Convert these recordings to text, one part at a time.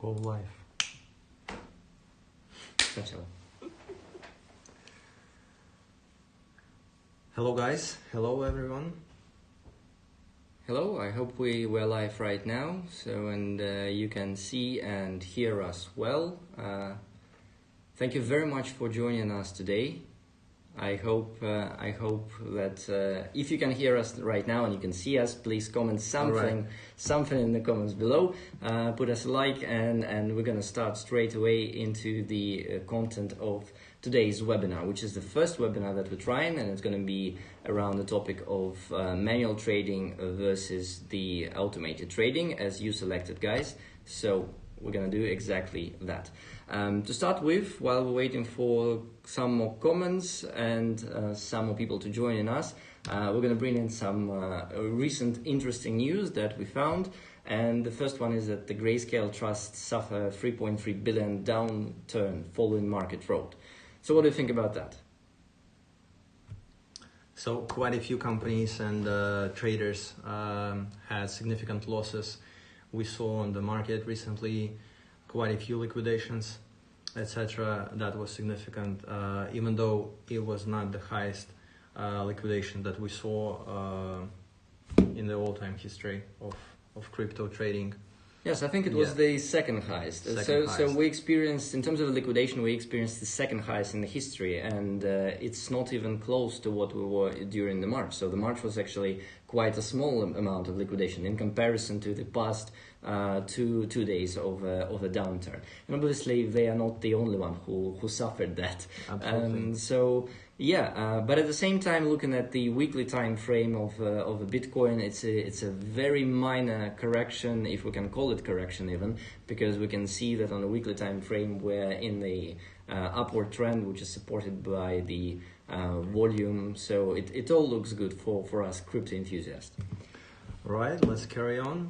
Go live. Начало. Hello guys, hello everyone. Hello, I hope we're live right now, and you can see and hear us well. Thank you very much for joining us today. I hope that if you can hear us right now and you can see us, please comment something in the comments below. Put us a like, and we're gonna start straight away into the content of today's webinar, which is the first webinar that we're trying, and it's gonna be around the topic of manual trading versus the automated trading, as you selected, guys. So we're gonna do exactly that. To start with, while we're waiting for some more comments and some more people to join in us, we're gonna bring in some recent interesting news that we found. And the first one is that the Grayscale Trust suffer 3.3 billion downturn following market fraud. So what do you think about that? So quite a few companies and traders had significant losses. We saw on the market recently quite a few liquidations, etc. That was significant, even though it was not the highest liquidation that we saw in the all-time history of crypto trading. Yes, I think it was the second highest. So we experienced, in terms of liquidation, we experienced the second highest in the history, and it's not even close to what we were during the March. So the March was actually quite a small amount of liquidation in comparison to the past two days of a downturn. And obviously, they are not the only one who suffered that. Absolutely. But at the same time, looking at the weekly time frame of a Bitcoin, it's a very minor correction, if we can call it correction even, because we can see that on a weekly time frame we're in the upward trend, which is supported by the volume. So it all looks good for us crypto enthusiasts. Right, let's carry on.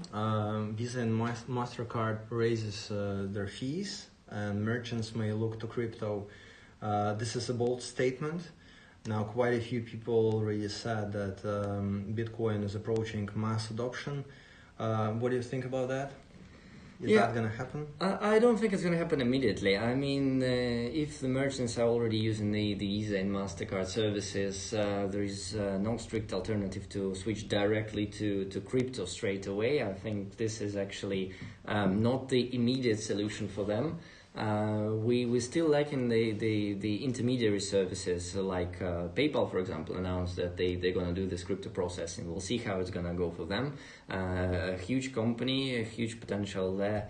Visa and MasterCard raises their fees, and merchants may look to crypto. This is a bold statement. Now, quite a few people already said that Bitcoin is approaching mass adoption. What do you think about that? Is that going to happen? I don't think it's going to happen immediately. I mean, if the merchants are already using the Visa and MasterCard services, there is no strict alternative to switch directly to crypto straight away. I think this is actually not the immediate solution for them. We're still lacking the intermediary services, like PayPal, for example, announced that they're going to do this crypto processing. We'll see how it's going to go for them. A huge company, a huge potential there.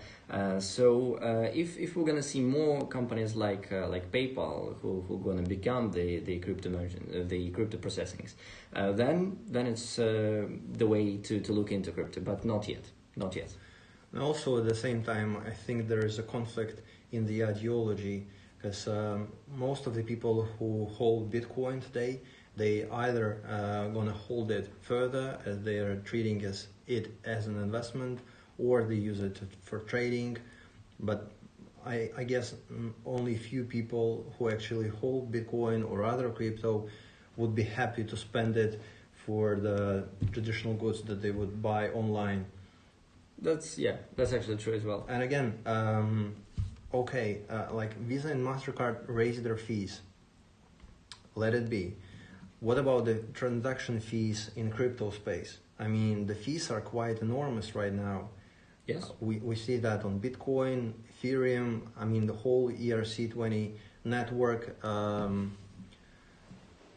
So if we're going to see more companies like PayPal who are going to become the crypto merchant, the crypto processings, then it's the way to look into crypto, but not yet. And also at the same time, I think there is a conflict in the ideology, because most of the people who hold Bitcoin today, they either gonna hold it further as they are treating it as an investment, or they use it for trading. But I guess only few people who actually hold Bitcoin or other crypto would be happy to spend it for the traditional goods that they would buy online. That's actually true as well. And again, like Visa and MasterCard raise their fees. Let it be. What about the transaction fees in crypto space? I mean, the fees are quite enormous right now. Yes. We see that on Bitcoin, Ethereum, I mean the whole ERC20 network.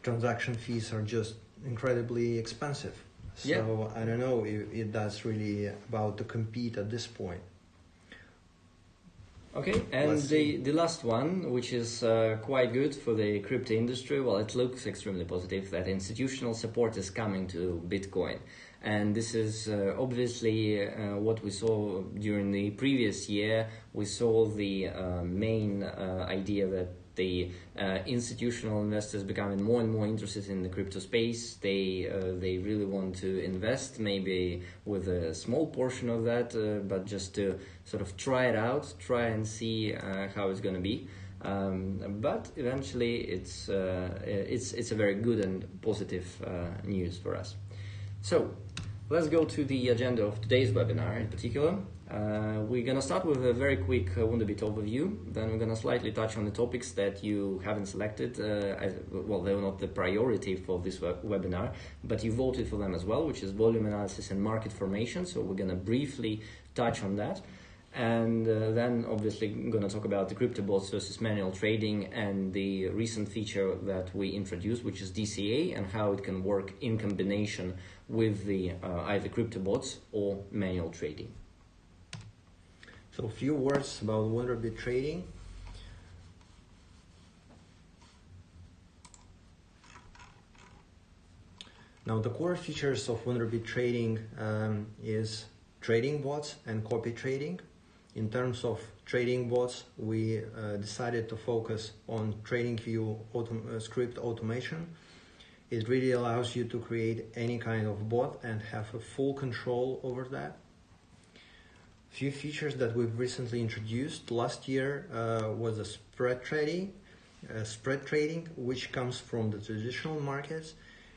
Transaction fees are just incredibly expensive. So I don't know if that's really about to compete at this point. Okay, and the last one, which is quite good for the crypto industry, well, it looks extremely positive that institutional support is coming to Bitcoin. And this is obviously what we saw during the previous year. We saw the main idea that the institutional investors becoming more and more interested in the crypto space. They really want to invest, maybe with a small portion of that, but just to sort of try it out, try and see how it's going to be. But eventually, it's a very good and positive news for us. So Let's go to the agenda of today's webinar in particular. We're going to start with a very quick Wunderbit overview. Then we're going to slightly touch on the topics that you haven't selected. Well, they were not the priority for this webinar, but you voted for them as well, which is volume analysis and market formation. So we're going to briefly touch on that. And then obviously I'm going to talk about the crypto bots versus manual trading and the recent feature that we introduced, which is DCA, and how it can work in combination with the either crypto bots or manual trading. So a few words about Wunderbit trading. Now the core features of Wunderbit trading is trading bots and copy trading. In terms of trading bots, we decided to focus on TradingView script automation. It really allows you to create any kind of bot and have a full control over that. Few features that we've recently introduced last year was a spread trading, which comes from the traditional markets.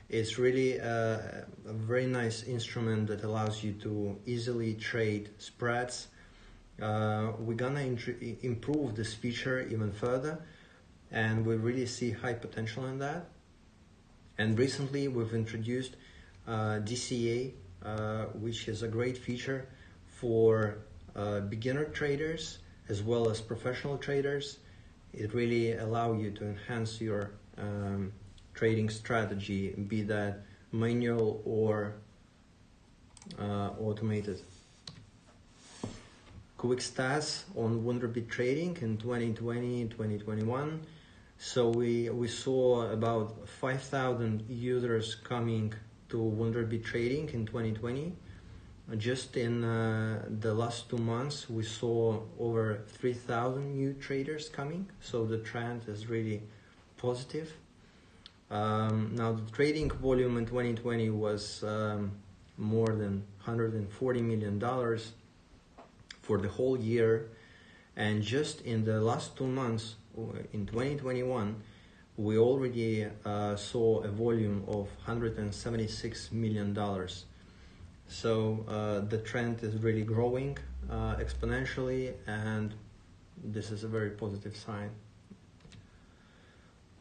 It's really a very nice instrument that allows you to easily trade spreads. We're gonna improve this feature even further, and we really see high potential in that. And recently we've introduced DCA, which is a great feature for beginner traders as well as professional traders. It really allows you to enhance your trading strategy, be that manual or automated. Quick stats on Wunderbit trading in 2020-2021. So we saw about 5,000 users coming to Wunderbit trading in 2020. Just in the last 2 months, we saw over 3,000 new traders coming. So the trend is really positive. Now the trading volume in 2020 was more than $140 million for the whole year, and just in the last 2 months in 2021 we already saw a volume of $176 million. So the trend is really growing exponentially, and this is a very positive sign.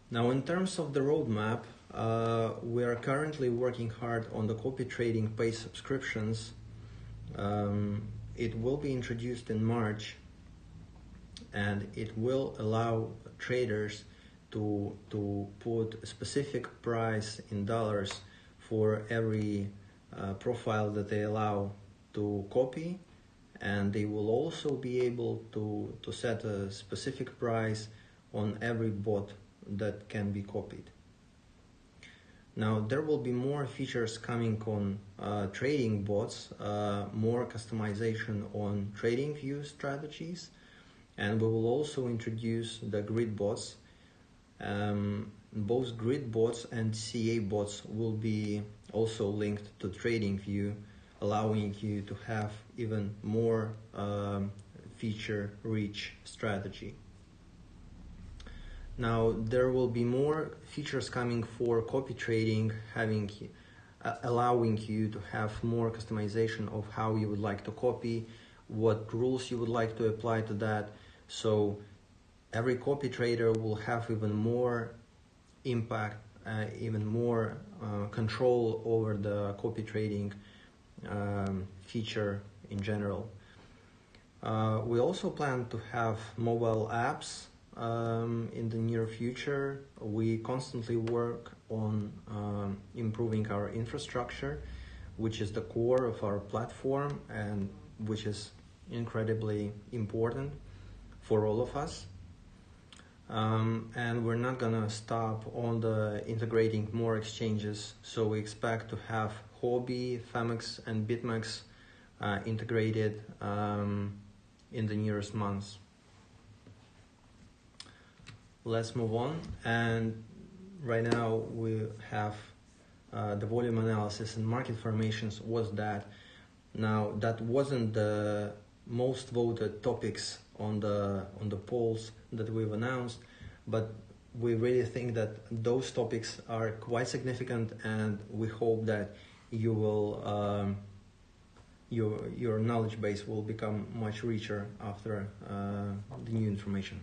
Now in terms of the roadmap, we are currently working hard on the copy trading paid subscriptions. It will be introduced in March, and it will allow traders to put a specific price in dollars for every profile that they allow to copy, and they will also be able to set a specific price on every bot that can be copied. Now there will be more features coming on trading bots, more customization on TradingView strategies, and we will also introduce the grid bots. Both grid bots and DCA bots will be also linked to TradingView, allowing you to have even more feature-rich strategy. Now there will be more features coming for copy trading, allowing you to have more customization of how you would like to copy, what rules you would like to apply to that. So every copy trader will have even more impact, even more control over the copy trading feature in general. We also plan to have mobile apps in the near future. We constantly work on improving our infrastructure, which is the core of our platform and which is incredibly important for all of us. And we're not gonna stop on the integrating more exchanges, so we expect to have Hobby, Femex and BitMEX integrated in the nearest months. Let's move on, and right now we have the volume analysis and market formations was that. Now that wasn't the most voted topics on the polls that we've announced, but we really think that those topics are quite significant, and we hope that you will your knowledge base will become much richer after the new information.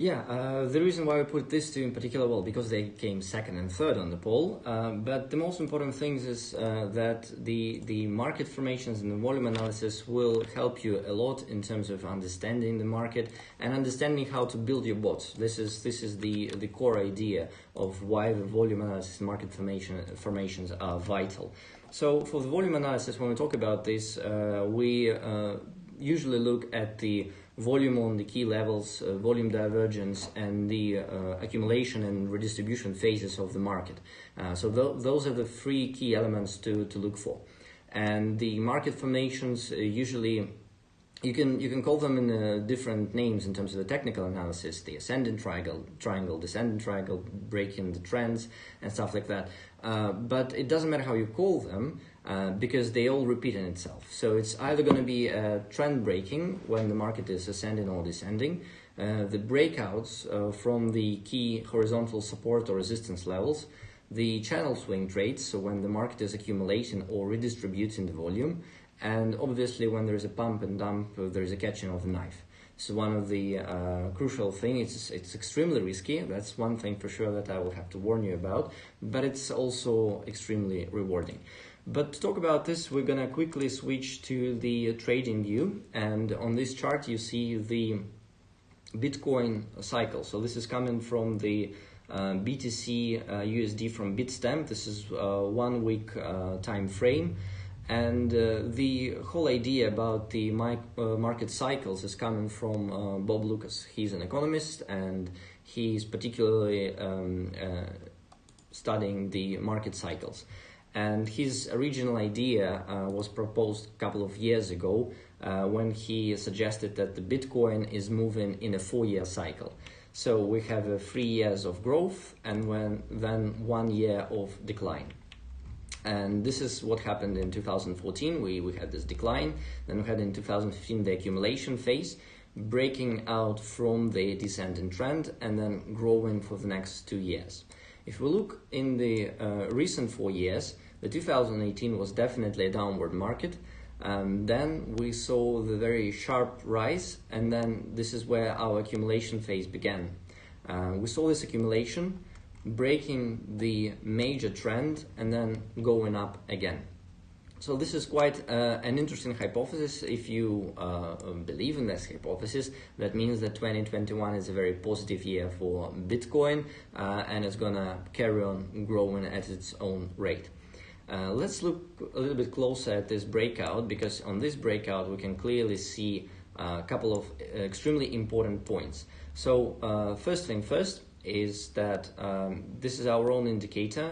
Yeah, the reason why we put these two in particular, well, because they came second and third on the poll, but the most important thing is that the market formations and the volume analysis will help you a lot in terms of understanding the market and understanding how to build your bots. This is the core idea of why the volume analysis and market formations are vital. So for the volume analysis, when we talk about this, we usually look at the volume on the key levels, volume divergence, and the accumulation and redistribution phases of the market. So those are the three key elements to look for. And the market formations usually, you can call them in different names in terms of the technical analysis, the ascending triangle, descending triangle, breaking the trends, and stuff like that. But it doesn't matter how you call them, because they all repeat in itself. So it's either going to be trend breaking when the market is ascending or descending, the breakouts from the key horizontal support or resistance levels, the channel swing trades, so when the market is accumulating or redistributing the volume, and obviously when there is a pump and dump, there is a catching of the knife. So one of the crucial things, it's extremely risky. That's one thing for sure that I will have to warn you about, but it's also extremely rewarding. But to talk about this, we're going to quickly switch to the trading view. And on this chart, you see the Bitcoin cycle. So this is coming from the BTC USD from Bitstamp. This is 1 week time frame. And the whole idea about the market cycles is coming from Bob Lucas. He's an economist, and he's particularly studying the market cycles. And his original idea was proposed a couple of years ago when he suggested that the Bitcoin is moving in a 4-year cycle. So we have 3 years of growth and then 1 year of decline. And this is what happened in 2014. We had this decline. Then we had in 2015 the accumulation phase, breaking out from the descending trend and then growing for the next 2 years. If we look in the recent 4 years, the 2018 was definitely a downward market. Then we saw the very sharp rise, and then this is where our accumulation phase began. We saw this accumulation breaking the major trend and then going up again. So this is quite an interesting hypothesis. If you believe in this hypothesis, that means that 2021 is a very positive year for Bitcoin and it's gonna carry on growing at its own rate. Let's look a little bit closer at this breakout, because on this breakout we can clearly see a couple of extremely important points. So first thing first is that this is our own indicator,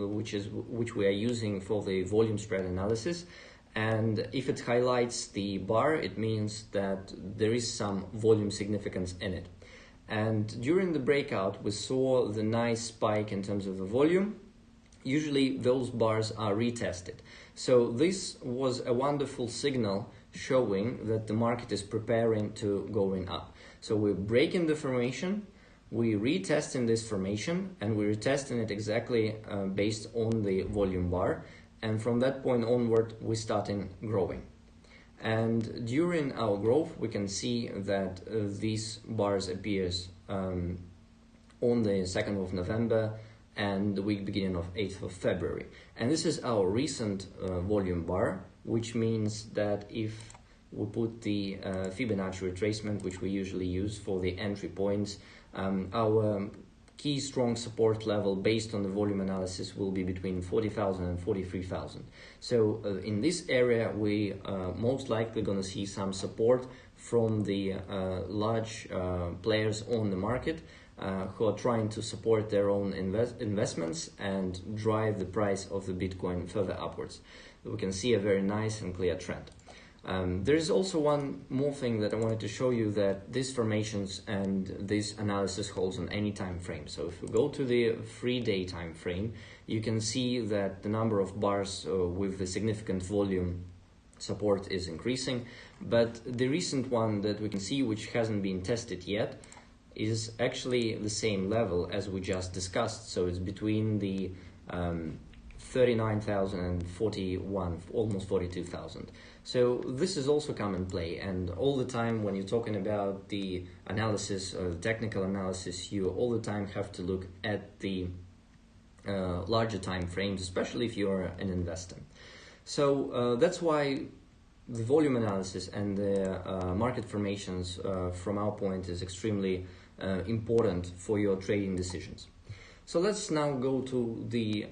which we are using for the volume spread analysis, and if it highlights the bar, it means that there is some volume significance in it. And during the breakout, we saw the nice spike in terms of the volume. Usually those bars are retested. So this was a wonderful signal showing that the market is preparing to going up. So we're breaking the formation, we're retesting this formation, and we're retesting it exactly based on the volume bar. And from that point onward, we're starting growing. And during our growth, we can see that these bars appears on the 2nd of November and the week beginning of 8th of February. And this is our recent volume bar, which means that if we put the Fibonacci retracement, which we usually use for the entry points, our key strong support level based on the volume analysis will be between 40,000 and 43,000. So in this area, we most likely going to see some support from the large players on the market who are trying to support their own investments and drive the price of the Bitcoin further upwards. We can see a very nice and clear trend. There is also one more thing that I wanted to show you, that these formations and this analysis holds on any time frame. So if we go to the 3-day time frame, you can see that the number of bars with the significant volume support is increasing. But the recent one that we can see, which hasn't been tested yet, is actually the same level as we just discussed. So it's between the 39,000 and 41, almost 42,000. So this is also common play, and all the time when you're talking about the analysis or the technical analysis, you all the time have to look at the larger time frames, especially if you're an investor. So that's why the volume analysis and the market formations from our point is extremely important for your trading decisions. So let's now go to the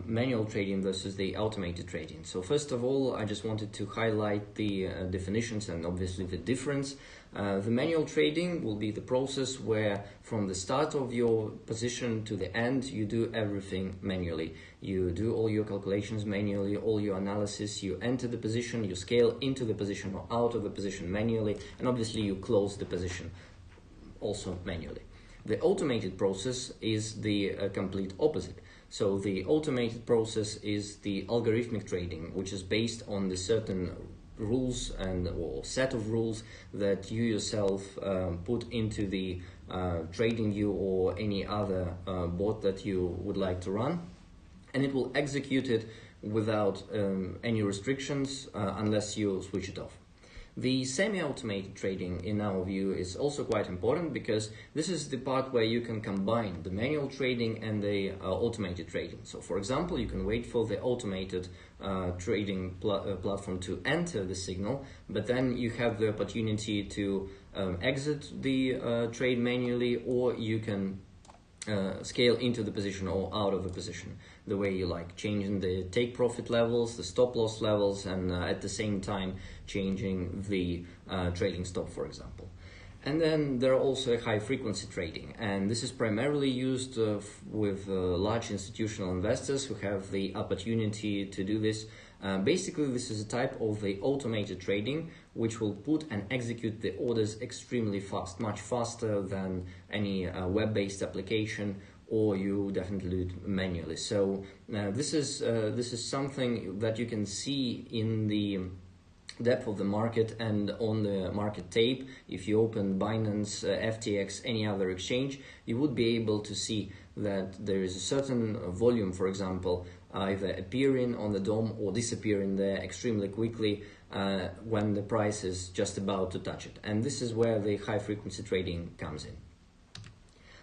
manual trading versus the automated trading. So first of all, I just wanted to highlight the definitions and obviously the difference. The manual trading will be the process where from the start of your position to the end, you do everything manually. You do all your calculations manually, all your analysis, you enter the position, you scale into the position or out of the position manually, and obviously you close the position also manually. The automated process is the complete opposite. So the automated process is the algorithmic trading, which is based on the certain rules and or set of rules that you yourself put into the TradingView or any other bot that you would like to run, and it will execute it without any restrictions unless you switch it off. The semi-automated trading, in our view, is also quite important because this is the part where you can combine the manual trading and the automated trading. So, for example, you can wait for the automated trading platform to enter the signal, but then you have the opportunity to exit the trade manually, or you can scale into the position or out of the position the way you like, changing the take profit levels, the stop loss levels, and at the same time changing the trading stop, for example. And then there are also high frequency trading, and this is primarily used with large institutional investors who have the opportunity to do this. Basically, this is a type of the automated trading which will put and execute the orders extremely fast, much faster than any web-based application, or you definitely do it manually. So this is something that you can see in the depth of the market and on the market tape. If you open Binance, FTX, any other exchange, you would be able to see that there is a certain volume, for example, either appearing on the DOM or disappearing there extremely quickly when the price is just about to touch it. And this is where the high frequency trading comes in.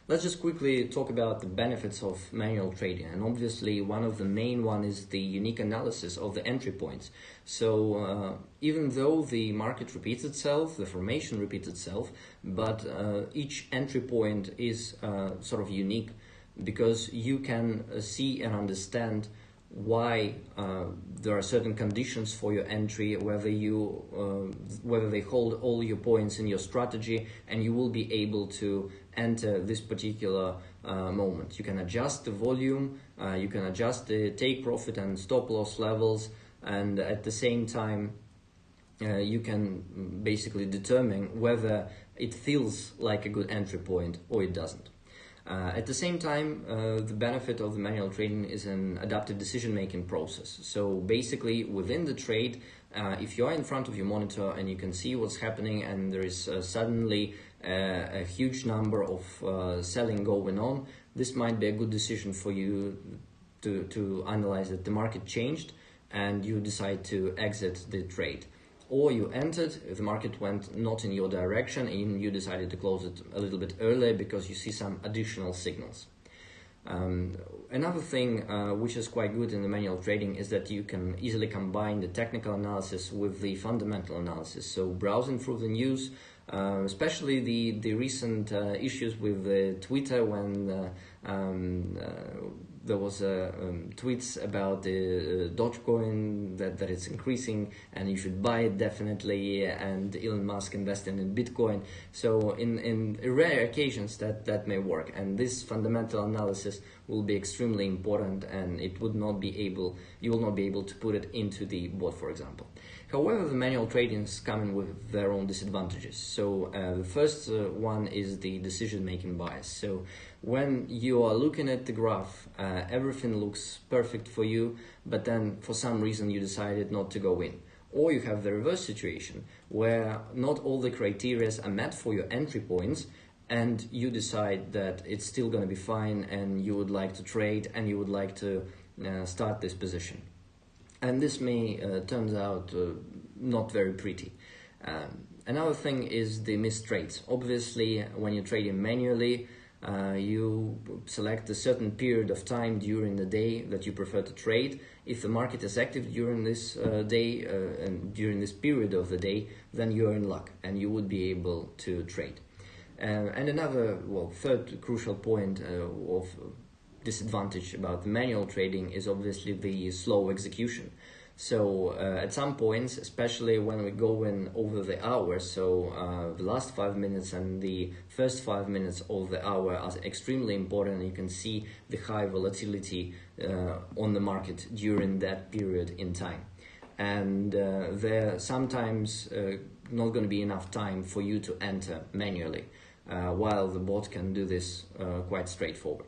Let's just quickly talk about the benefits of manual trading, and obviously one of the main one is the unique analysis of the entry points. So even though the market repeats itself, the formation repeats itself, but each entry point is sort of unique because you can see and understand why there are certain conditions for your entry, whether they hold all your points in your strategy, and you will be able to enter this particular moment. You can adjust the volume, you can adjust the take profit and stop loss levels, and at the same time you can basically determine whether it feels like a good entry point or it doesn't. At the same time, the benefit of the manual trading is an adaptive decision-making process. So basically, within the trade, if you are in front of your monitor and you can see what's happening and there is suddenly a huge number of selling going on, this might be a good decision for you to analyze that the market changed and you decide to exit the trade. Or you entered, the market went not in your direction and you decided to close it a little bit earlier because you see some additional signals. Another thing which is quite good in the manual trading is that you can easily combine the technical analysis with the fundamental analysis. So browsing through the news, especially the recent issues with Twitter when there was tweets about the Dogecoin that it's increasing and you should buy it definitely, and Elon Musk investing in Bitcoin. So in rare occasions that may work, and this fundamental analysis will be extremely important, and you will not be able to put it into the bot, for example. However, the manual trading is coming with their own disadvantages. So the first one is the decision-making bias. So when you are looking at the graph, everything looks perfect for you, but then for some reason you decided not to go in. Or you have the reverse situation where not all the criteria are met for your entry points, and you decide that it's still going to be fine and you would like to trade and you would like to start this position. And this may turns out not very pretty. Another thing is the missed trades. Obviously, when you're trading manually, you select a certain period of time during the day that you prefer to trade. If the market is active during this day and during this period of the day, then you're in luck and you would be able to trade. And another, third crucial point of disadvantage about manual trading is obviously the slow execution. So at some points, especially when we go in over the hour, so the last 5 minutes and the first 5 minutes of the hour are extremely important. You can see the high volatility on the market during that period in time. And there sometimes not going to be enough time for you to enter manually, while the bot can do this quite straightforward.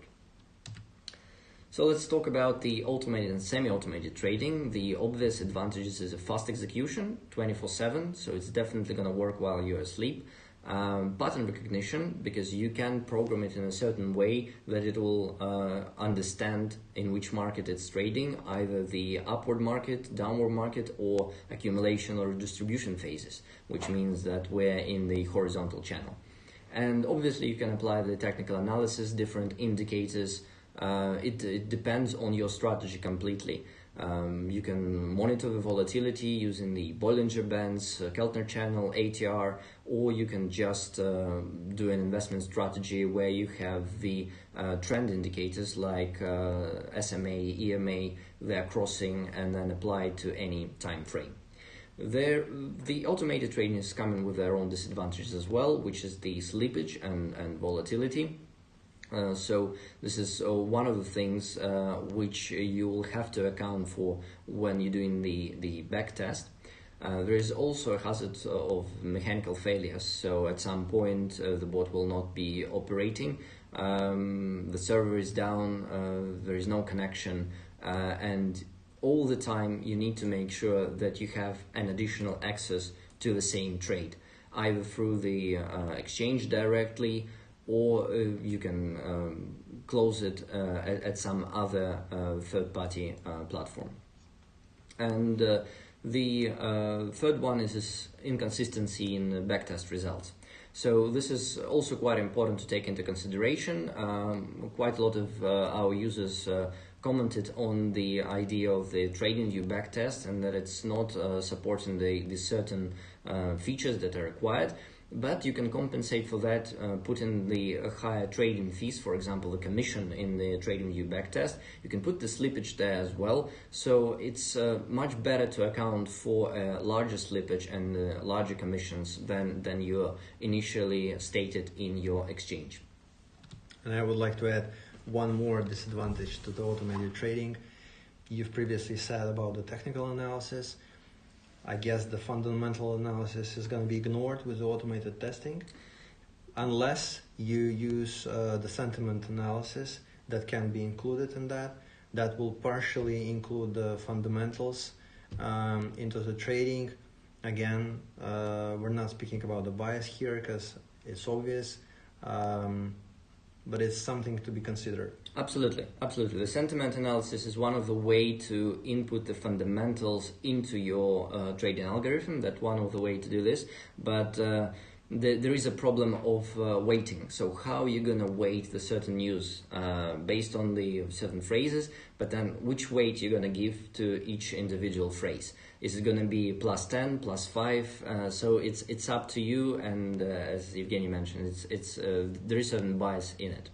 So let's talk about the automated and semi-automated trading. The obvious advantages is a fast execution, 24/7, so it's definitely going to work while you're asleep. Pattern recognition, because you can program it in a certain way that it will understand in which market it's trading, either the upward market, downward market, or accumulation or distribution phases, which means that we're in the horizontal channel. And obviously you can apply the technical analysis, different indicators. It depends on your strategy completely. You can monitor the volatility using the Bollinger Bands, Keltner Channel, ATR, or you can just do an investment strategy where you have the trend indicators like SMA, EMA, they're crossing, and then apply it to any time frame. The automated trading is coming with their own disadvantages as well, which is the slippage and volatility. So this is one of the things which you will have to account for when you're doing the back test. There is also a hazard of mechanical failures, so at some point the bot will not be operating, the server is down, there is no connection, and all the time you need to make sure that you have an additional access to the same trade, either through the exchange directly, or you can close it at some other third-party platform. And the third one is this inconsistency in the backtest results. So this is also quite important to take into consideration. Quite a lot of our users commented on the idea of the trading view backtest and that it's not supporting the certain features that are required. But you can compensate for that, put in the higher trading fees, for example, the commission in the trading view backtest. You can put the slippage there as well. So it's much better to account for a larger slippage and larger commissions than you initially stated in your exchange. And I would like to add one more disadvantage to the automated trading. You've previously said about the technical analysis. I guess the fundamental analysis is going to be ignored with the automated testing unless you use the sentiment analysis that can be included in that. That will partially include the fundamentals into the trading. Again, we're not speaking about the bias here because it's obvious, but it's something to be considered. Absolutely. The sentiment analysis is one of the way to input the fundamentals into your trading algorithm. That's one of the way to do this. But there is a problem of weighting. So how you're going to weight the certain news based on the certain phrases, but then which weight you're going to give to each individual phrase. Is it going to be +10, +5? So it's up to you. And as Evgeny mentioned, there is certain bias in it.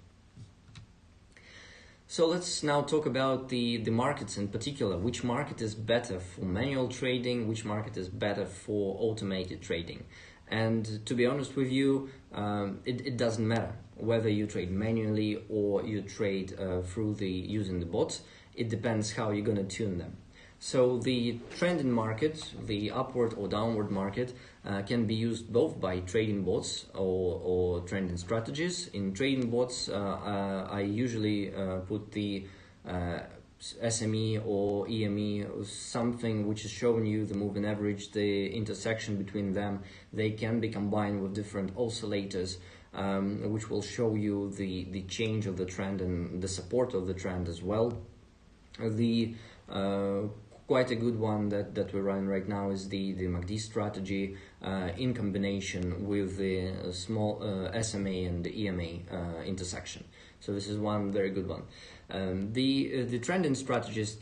So let's now talk about the markets in particular. Which market is better for manual trading? Which market is better for automated trading? And to be honest with you, it doesn't matter whether you trade manually or you trade through using the bots. It depends how you're going to tune them. So the trending market, the upward or downward market, can be used both by trading bots or trending strategies. In trading bots, I usually put the SME or EME, something which is showing you the moving average, the intersection between them. They can be combined with different oscillators, which will show you the change of the trend and the support of the trend as well. The quite a good one that we're running right now is the MACD strategy in combination with the small SMA and the EMA intersection. So this is one very good one. The trending strategies,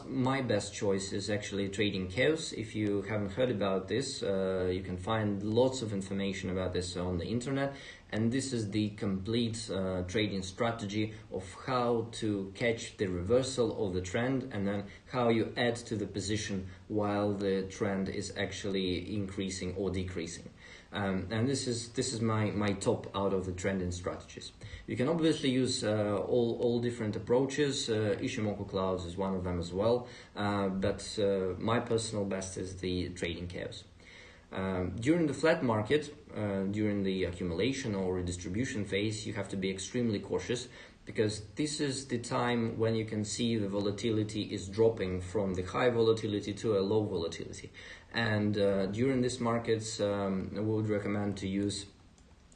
my best choice is actually trading chaos. If you haven't heard about this, you can find lots of information about this on the internet. And this is the complete trading strategy of how to catch the reversal of the trend and then how you add to the position while the trend is actually increasing or decreasing. And this is my top out of the trending strategies. You can obviously use all different approaches. Ishimoku clouds is one of them as well, but my personal best is the trading chaos. During the flat market, during the accumulation or redistribution phase, you have to be extremely cautious, because this is the time when you can see the volatility is dropping from the high volatility to a low volatility. And during these markets, we would recommend to use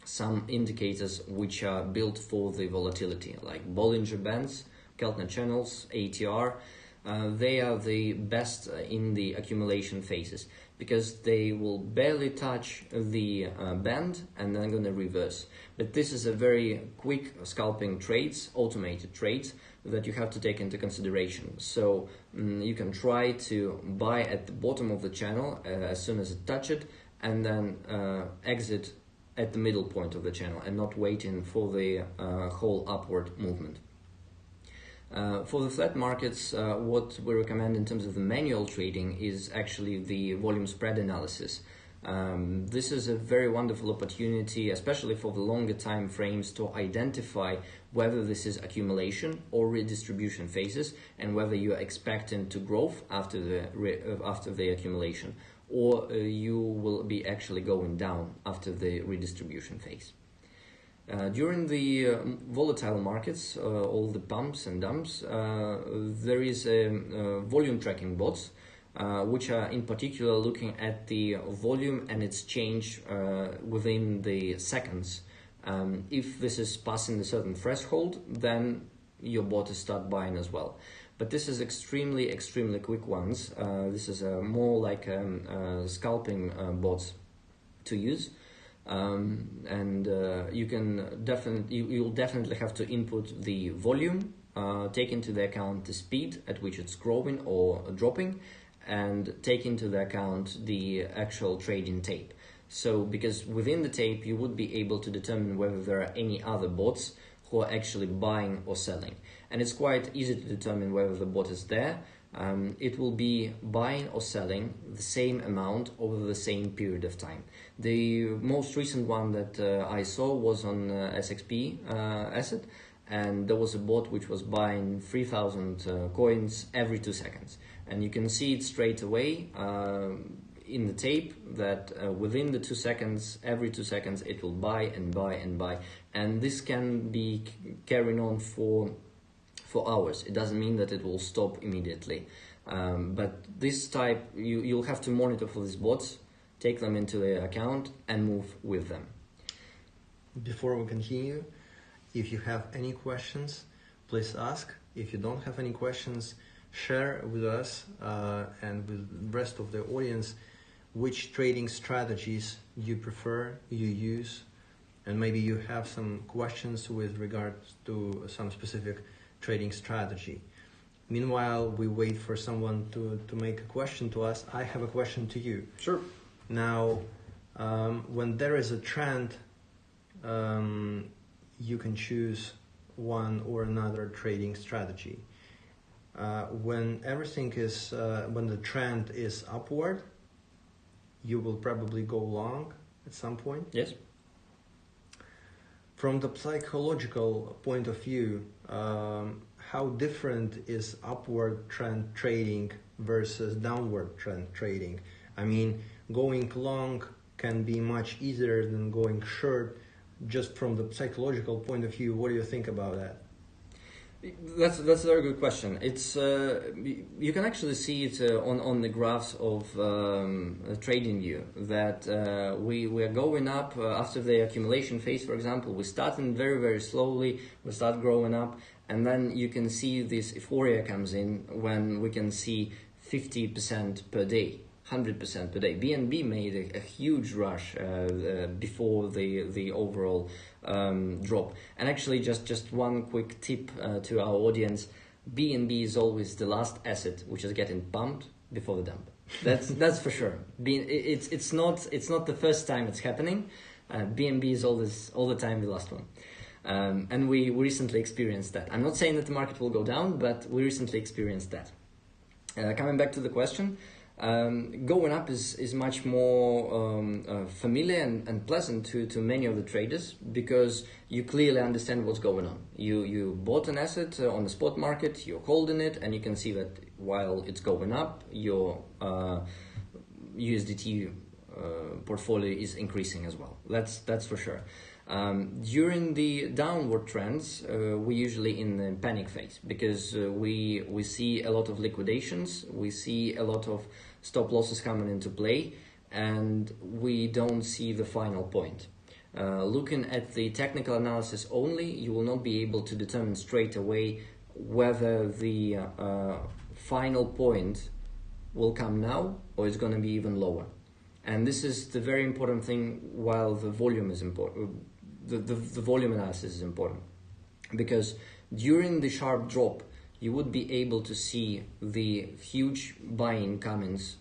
some indicators which are built for the volatility, like Bollinger Bands, Keltner channels, ATR. They are the best in the accumulation phases, because they will barely touch the band and then going to reverse. But this is a very quick scalping trades, automated trades, that you have to take into consideration. So you can try to buy at the bottom of the channel as soon as it touches it, and then exit at the middle point of the channel and not waiting for the whole upward movement. For the flat markets, what we recommend in terms of the manual trading is actually the volume spread analysis. This is a very wonderful opportunity, especially for the longer time frames, to identify whether this is accumulation or redistribution phases, and whether you are expecting to growth after the accumulation, or you will be actually going down after the redistribution phase. During the volatile markets, all the pumps and dumps, there is volume tracking bots, which are in particular looking at the volume and its change within the seconds. If this is passing a certain threshold, then your bot is start buying as well. But this is extremely quick ones. This is more like scalping bots to use. You can you'll definitely have to input the volume, take into the account the speed at which it's growing or dropping, and take into the account the actual trading tape. So because within the tape you would be able to determine whether there are any other bots who are actually buying or selling, and it's quite easy to determine whether the bot is there. It will be buying or selling the same amount over the same period of time. The most recent one that I saw was on SXP asset, and there was a bot which was buying 3,000 coins every 2 seconds. And you can see it straight away in the tape that within the 2 seconds, every 2 seconds, it will buy and buy and buy. And this can be carrying on for hours. It doesn't mean that it will stop immediately. But this type, you'll have to monitor for these bots, take them into the account and move with them. Before we continue, if you have any questions, please ask. If you don't have any questions, share with us and with the rest of the audience which trading strategies you prefer, you use, and maybe you have some questions with regards to some specific trading strategy. Meanwhile, we wait for someone to make a question to us. I have a question to you. Sure. Now, when there is a trend, you can choose one or another trading strategy. When the trend is upward, you will probably go long at some point. Yes. From the psychological point of view, how different is upward trend trading versus downward trend trading? I mean, going long can be much easier than going short. Just from the psychological point of view, what do you think about that? That's a very good question. It's you can actually see it on the graphs of TradingView that we are going up after the accumulation phase. For example, we start in very slowly. We start growing up, And then you can see this euphoria comes in when we can see 50% per day, 100% per day. BNB made a huge rush before the overall drop. And actually, just one quick tip to our audience: BNB is always the last asset which is getting pumped before the dump. That's for sure. It's not the first time it's happening. BNB is all the time the last one. And we recently experienced that. I'm not saying that the market will go down, but we recently experienced that. Coming back to the question, going up is much more familiar and pleasant to many of the traders, because you clearly understand what's going on. You bought an asset on the spot market, you're holding it, and you can see that while it's going up, your USDT portfolio is increasing as well. That's for sure. During the downward trends, we're usually in the panic phase, because we see a lot of liquidations, we see a lot of stop losses coming into play, and we don't see the final point. Looking at the technical analysis only, you will not be able to determine straight away whether the final point will come now or it's going to be even lower. And this is the very important thing, while the volume is important. The volume analysis is important, because during the sharp drop, you would be able to see the huge buying comings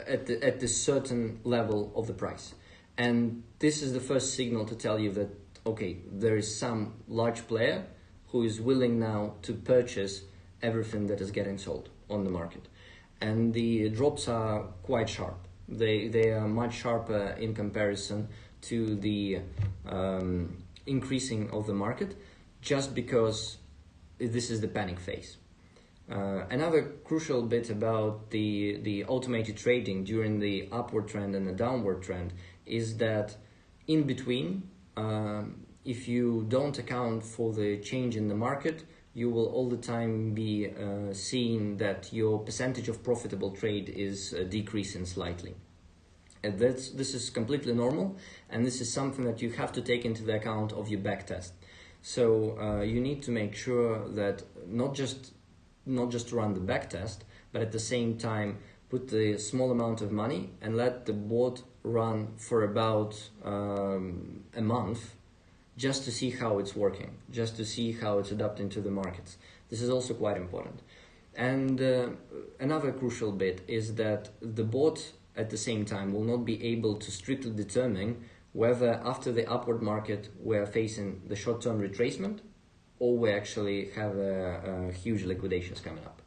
at the certain level of the price. And this is the first signal to tell you that, okay, there is some large player who is willing now to purchase everything that is getting sold on the market. And the drops are quite sharp. They are much sharper in comparison to the increasing of the market, just because this is the panic phase. Another crucial bit about the automated trading during the upward trend and the downward trend is that in between, if you don't account for the change in the market, you will all the time be seeing that your percentage of profitable trade is decreasing slightly. And this is completely normal, and this is something that you have to take into the account of your backtest. So you need to make sure that not just run the backtest, but at the same time put the small amount of money and let the bot run for about a month, just to see how it's working, just to see how it's adapting to the markets. This is also quite important. And another crucial bit is that the bot at the same time will not be able to strictly determine whether after the upward market we're facing the short-term retracement or we actually have a huge liquidations coming up.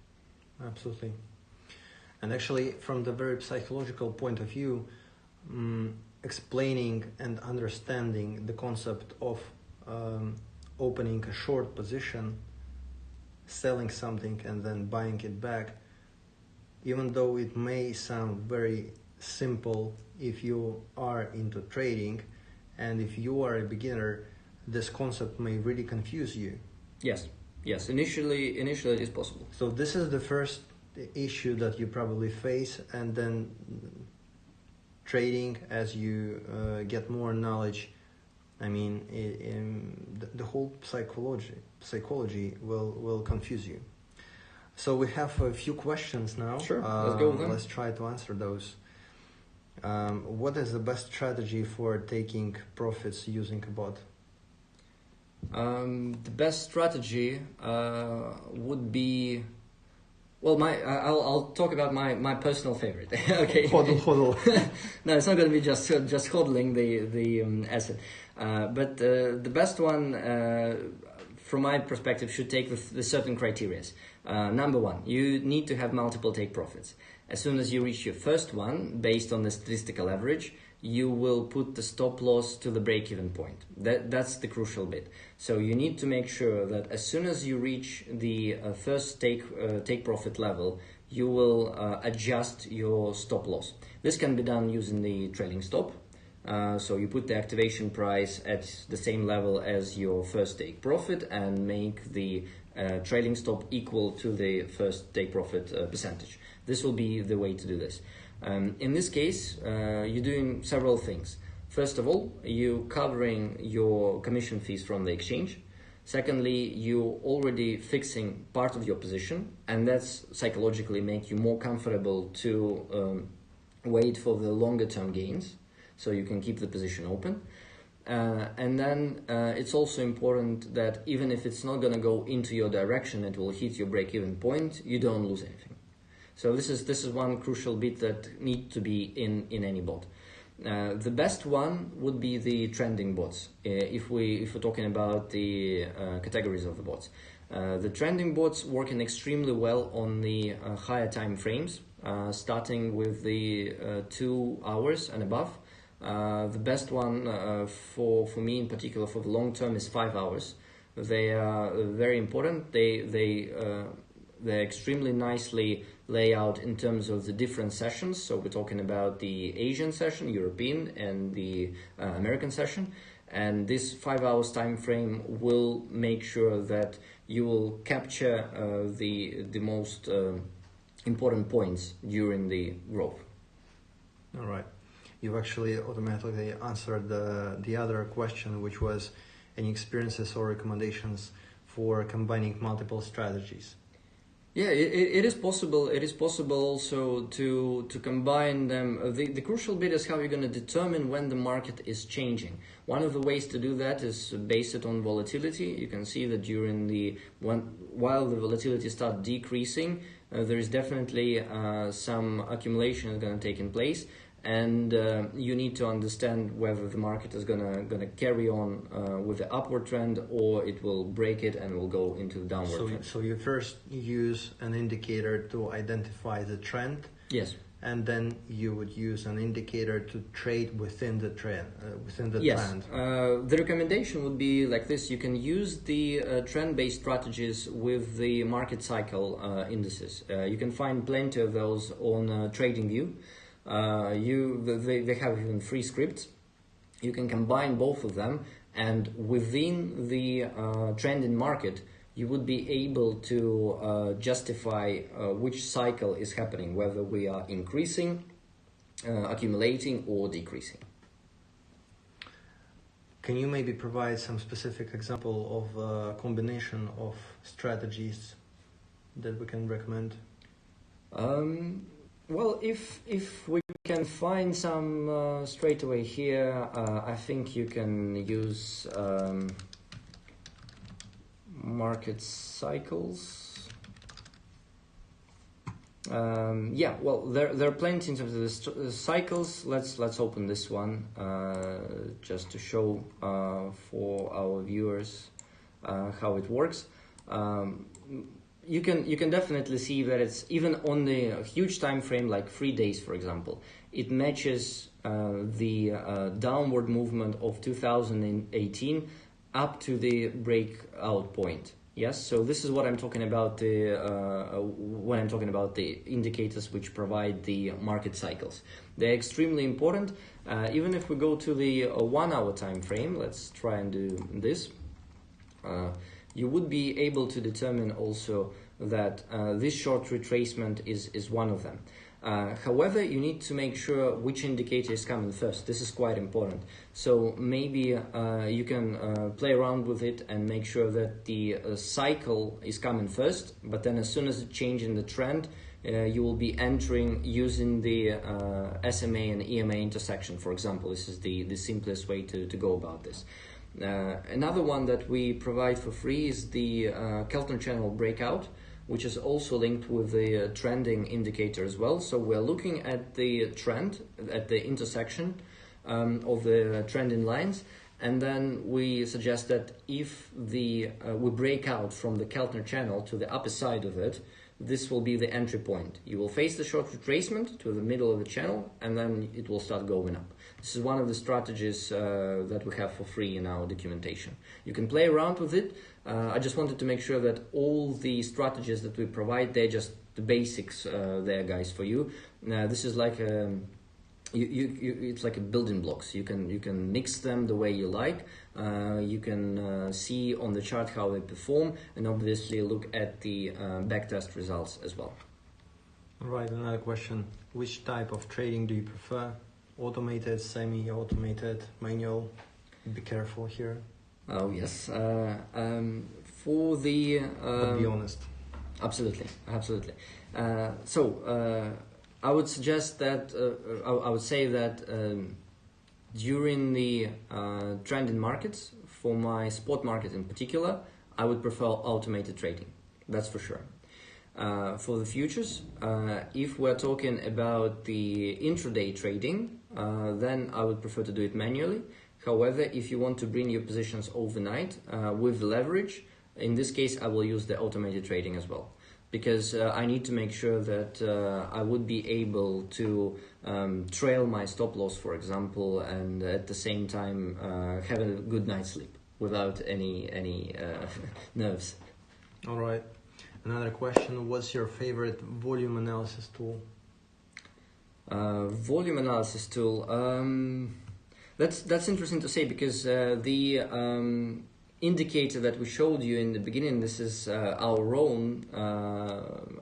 Absolutely. And actually, from the very psychological point of view, explaining and understanding the concept of opening a short position, selling something and then buying it back, even though it may sound very simple if you are into trading, and if you are a beginner, this concept may really confuse you. Yes. Initially it is possible. So this is the first issue that you probably face, and then trading, as you get more knowledge, I mean, the whole psychology will confuse you. So we have a few questions now. Sure, let's go with them. Let's try to answer those. What is the best strategy for taking profits using a bot? The best strategy would be, well, I'll talk about my personal favorite. Okay. Hodl. No, it's not going to be just hodling the asset, but the best one, from my perspective, should take the certain criteria. Number one, you need to have multiple take profits. As soon as you reach your first one, based on the statistical average, you will put the stop loss to the break-even point. That's the crucial bit. So you need to make sure that as soon as you reach the first take profit level, you will adjust your stop loss. This can be done using the trailing stop. So you put the activation price at the same level as your first take profit and make the trailing stop equal to the first take profit percentage. This will be the way to do this. In this case, you're doing several things. First of all, you're covering your commission fees from the exchange. Secondly, you're already fixing part of your position, and that's psychologically make you more comfortable to wait for the longer term gains, so you can keep the position open. And then it's also important that even if it's not going to go into your direction, it will hit your break-even point, you don't lose anything. So this is one crucial bit that need to be in any bot. The best one would be the trending bots. If we're talking about the categories of the bots, the trending bots working extremely well on the higher time frames, starting with the 2 hours and above. The best one for me in particular for the long term is 5 hours. They are very important. They're extremely nicely laid out in terms of the different sessions. So we're talking about the Asian session, European, and the American session. And this 5 hours time frame will make sure that you will capture the most important points during the growth. All right. You've actually automatically answered the other question, which was any experiences or recommendations for combining multiple strategies. Yeah, it is possible. It is possible also to combine them. The crucial bit is how you're going to determine when the market is changing. One of the ways to do that is based it on volatility. You can see that while the volatility starts decreasing, there is definitely some accumulation is going to take in place. And you need to understand whether the market is gonna carry on with the upward trend, or it will break it and will go into the downward trend. So you first use an indicator to identify the trend. Yes. And then you would use an indicator to trade within the trend, yes. trend. The recommendation would be like this. You can use the trend-based strategies with the market cycle indices. You can find plenty of those on TradingView. They have even free scripts. You can combine both of them, and within the trending market, you would be able to justify which cycle is happening, whether we are increasing, accumulating, or decreasing. Can you maybe provide some specific example of a combination of strategies that we can recommend? Well, if we can find some straight away here, I think you can use market cycles. Yeah, well, there are plenty in terms of the cycles. Let's open this one just to show for our viewers how it works. You can definitely see that it's even on the huge time frame, like 3 days, for example, it matches the downward movement of 2018 up to the breakout point. Yes, so this is what I'm talking about when I'm talking about the indicators which provide the market cycles. They're extremely important. Even if we go to the 1 hour time frame, let's try and do this. You would be able to determine also that this short retracement is one of them. However, you need to make sure which indicator is coming first. This is quite important. So maybe you can play around with it and make sure that the cycle is coming first, but then as soon as it changes in the trend, you will be entering using the SMA and EMA intersection, for example. This is the simplest way to go about this. Another one that we provide for free is the Keltner channel breakout, which is also linked with the trending indicator as well. So we're looking at the trend at the intersection of the trending lines, and then we suggest that if we break out from the Keltner channel to the upper side of it, this will be the entry point. You will face the short retracement to the middle of the channel, and then it will start going up. This is one of the strategies that we have for free in our documentation. You can play around with it. I just wanted to make sure that all the strategies that we provide, they're just the basics there, guys, for you. This is like it's like a building blocks. You can mix them the way you like. You can see on the chart how they perform, and obviously look at the backtest results as well. All right, another question. Which type of trading do you prefer? Automated, semi-automated, manual? Be careful here. Oh yes. For the But be honest. absolutely, absolutely. I would suggest that I would say that during the trend in markets, for my spot market in particular, I would prefer automated trading. That's for sure. For the futures, if we're talking about the intraday trading, then I would prefer to do it manually. However, if you want to bring your positions overnight with leverage, in this case, I will use the automated trading as well. Because I need to make sure that I would be able to trail my stop loss, for example, and at the same time have a good night's sleep without any nerves. All right. Another question: what's your favorite volume analysis tool? Volume analysis tool. That's interesting to say because the indicator that we showed you in the beginning, this is our own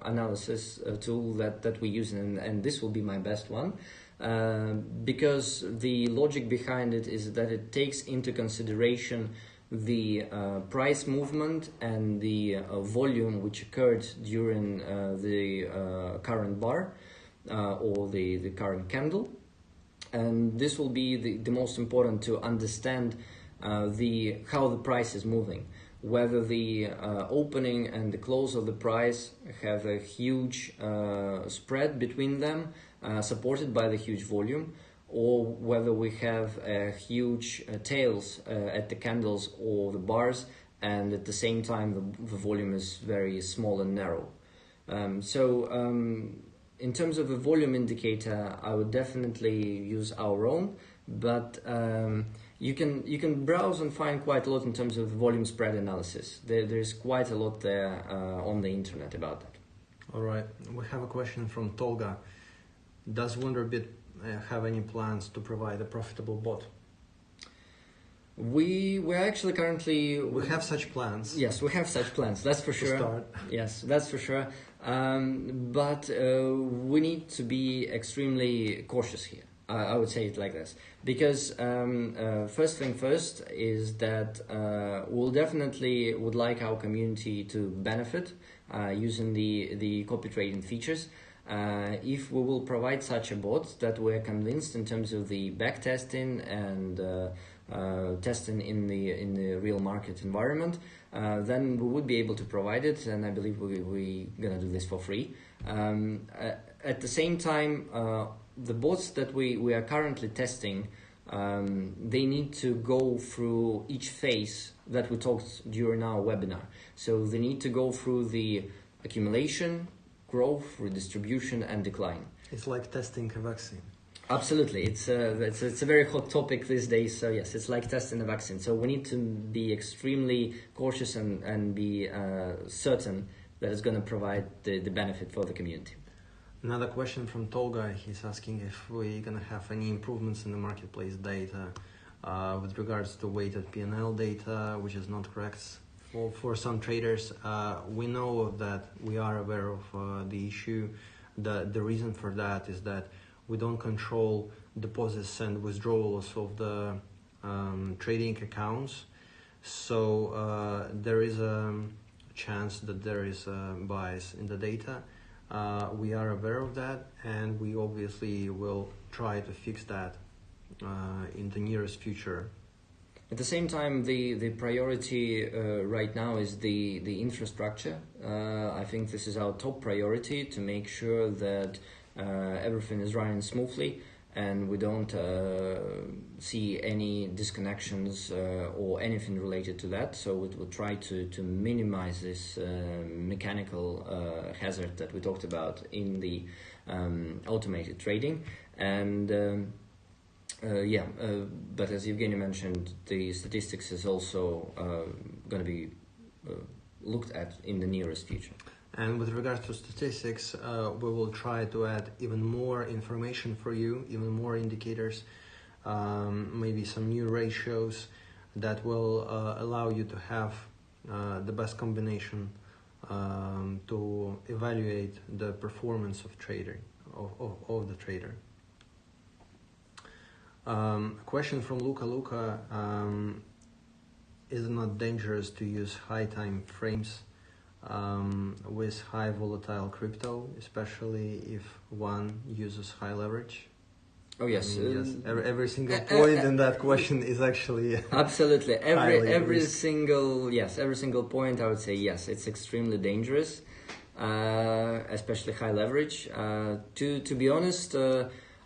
analysis tool that we use, and this will be my best one because the logic behind it is that it takes into consideration the price movement and the volume which occurred during the current bar or the current candle, and this will be the most important to understand how the price is moving, whether the opening and the close of the price have a huge spread between them, supported by the huge volume, or whether we have huge tails at the candles or the bars, and at the same time the volume is very small and narrow. In terms of a volume indicator, I would definitely use our own, but you can browse and find quite a lot in terms of volume spread analysis. There's quite a lot there on the internet about that. All right, we have a question from Tolga. Does Wunderbit have any plans to provide a profitable bot? We're actually currently... We have such plans. Yes, we have such plans, that's for sure. To start. Yes, that's for sure. But we need to be extremely cautious here. I would say it like this. Because first thing first is that we'll definitely would like our community to benefit using the copy trading features. If we will provide such a bot that we're convinced in terms of the back testing and testing in the real market environment, then we would be able to provide it, and I believe we're gonna do this for free. At the same time, the bots that we are currently testing, they need to go through each phase that we talked during our webinar. So they need to go through the accumulation, growth, redistribution, and decline. It's like testing a vaccine. Absolutely, it's a very hot topic these days. So yes, it's like testing a vaccine. So we need to be extremely cautious and be certain that it's going to provide the benefit for the community. Another question from Tolga. He's asking if we're going to have any improvements in the marketplace data with regards to weighted P&L data, which is not correct for some traders. We know that we are aware of the issue. The reason for that is that we don't control deposits and withdrawals of the trading accounts. So there is a chance that there is a bias in the data. We are aware of that, and we obviously will try to fix that in the nearest future. At the same time, the priority right now is the infrastructure. I think this is our top priority, to make sure that everything is running smoothly and we don't see any disconnections or anything related to that. So we'll try to minimize this mechanical hazard that we talked about in the automated trading. And but as Evgeny mentioned, the statistics is also going to be looked at in the nearest future. And with regards to statistics, we will try to add even more information for you, even more indicators, maybe some new ratios that will allow you to have the best combination to evaluate the performance of the trader. A question from Luca. is it not dangerous to use high time frames with high volatile crypto, especially if one uses high leverage? Oh yes, I mean, yes. Every single point in that question is actually absolutely every risk. single point. I would say yes, it's extremely dangerous, especially high leverage. To be honest,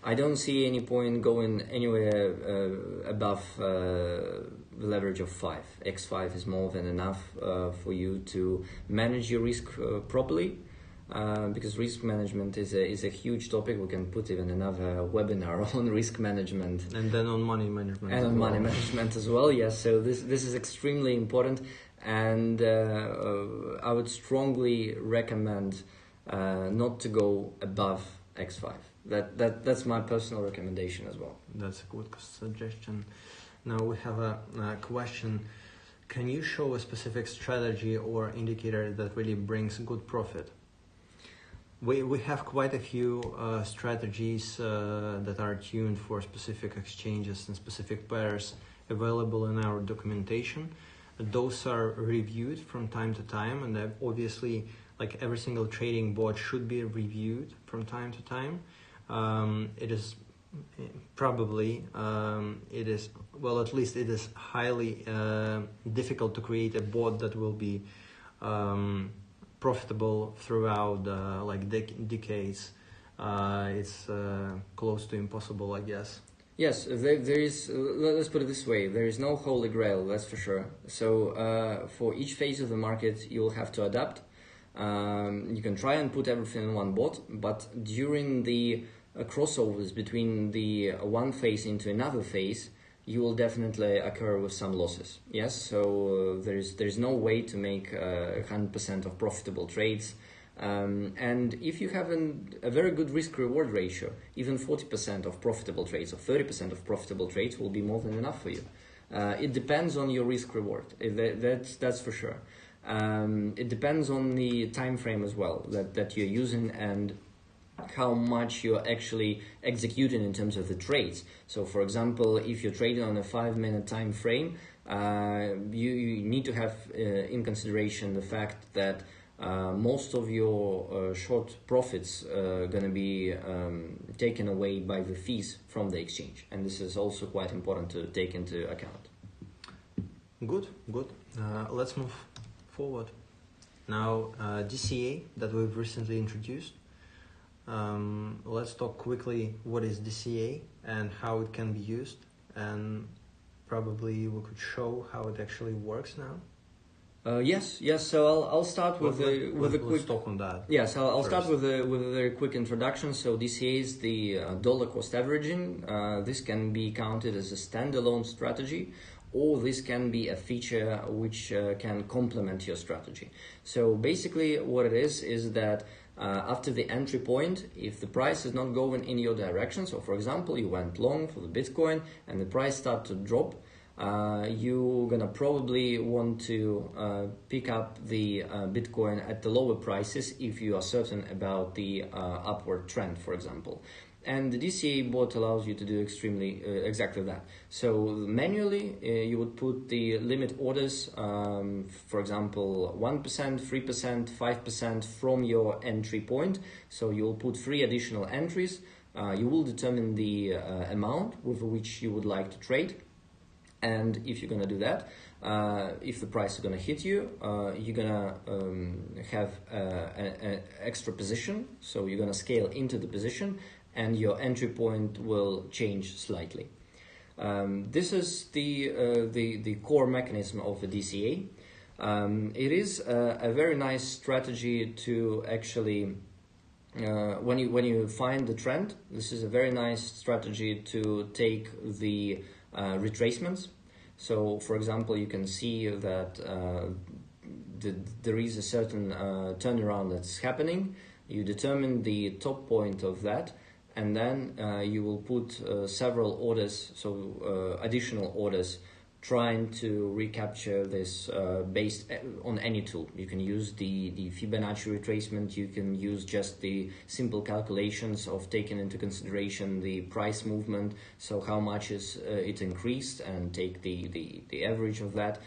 I don't see any point going anywhere above the leverage of 5. X5 is more than enough for you to manage your risk properly. Because risk management is a huge topic. We can put even another webinar on risk management. And then on money management. And on money management as well, yes. So this is extremely important, and I would strongly recommend not to go above X5. That's my personal recommendation as well. That's a good suggestion. Now we have a question. Can you show a specific strategy or indicator that really brings good profit? We have quite a few strategies that are tuned for specific exchanges and specific pairs available in our documentation. Those are reviewed from time to time, and obviously, like every single trading bot should be reviewed from time to time. It is probably, at least it is highly difficult to create a bot that will be profitable throughout decades. It's close to impossible, I guess. Yes, there is. Let's put it this way: there is no holy grail, that's for sure. So for each phase of the market, you'll have to adapt. You can try and put everything in one bot, but during the crossovers between the one phase into another phase, you will definitely occur with some losses. Yes, so there's no way to make 100% of profitable trades. And if you have a very good risk-reward ratio, even 40% of profitable trades or 30% of profitable trades will be more than enough for you. It depends on your risk-reward. That's for sure. It depends on the time frame as well that you're using and how much you're actually executing in terms of the trades. So for example, if you're trading on a 5-minute time frame, you need to have in consideration the fact that most of your short profits are going to be taken away by the fees from the exchange, and this is also quite important to take into account. Good. Let's move forward. Now, DCA that we've recently introduced. Let's talk quickly what is DCA and how it can be used, and probably we could show how it actually works now. Yes. So I'll start with a quick. Let's talk on that. Yes, I'll start with a very quick introduction. So DCA is the dollar cost averaging. This can be counted as a standalone strategy, or this can be a feature which can complement your strategy. So basically, what it is that after the entry point, if the price is not going in your direction, so for example, you went long for the Bitcoin and the price started to drop, you're gonna probably want to pick up the Bitcoin at the lower prices if you are certain about the upward trend, for example. And the DCA bot allows you to do exactly that. So manually, you would put the limit orders, for example, 1%, 3%, 5% from your entry point. So you'll put 3 additional entries. You will determine the amount with which you would like to trade. And if you're going to do that, if the price is going to hit you, you're going to have an extra position. So you're going to scale into the position, and your entry point will change slightly. This is the core mechanism of the DCA. It is a very nice strategy to actually, when you find the trend, this is a very nice strategy to take the retracements. So, for example, you can see that there is a certain turnaround that's happening. You determine the top point of that, and then you will put several orders, so additional orders, trying to recapture this based on any tool. You can use the Fibonacci retracement, you can use just the simple calculations of taking into consideration the price movement, so how much is it increased, and take the average of that.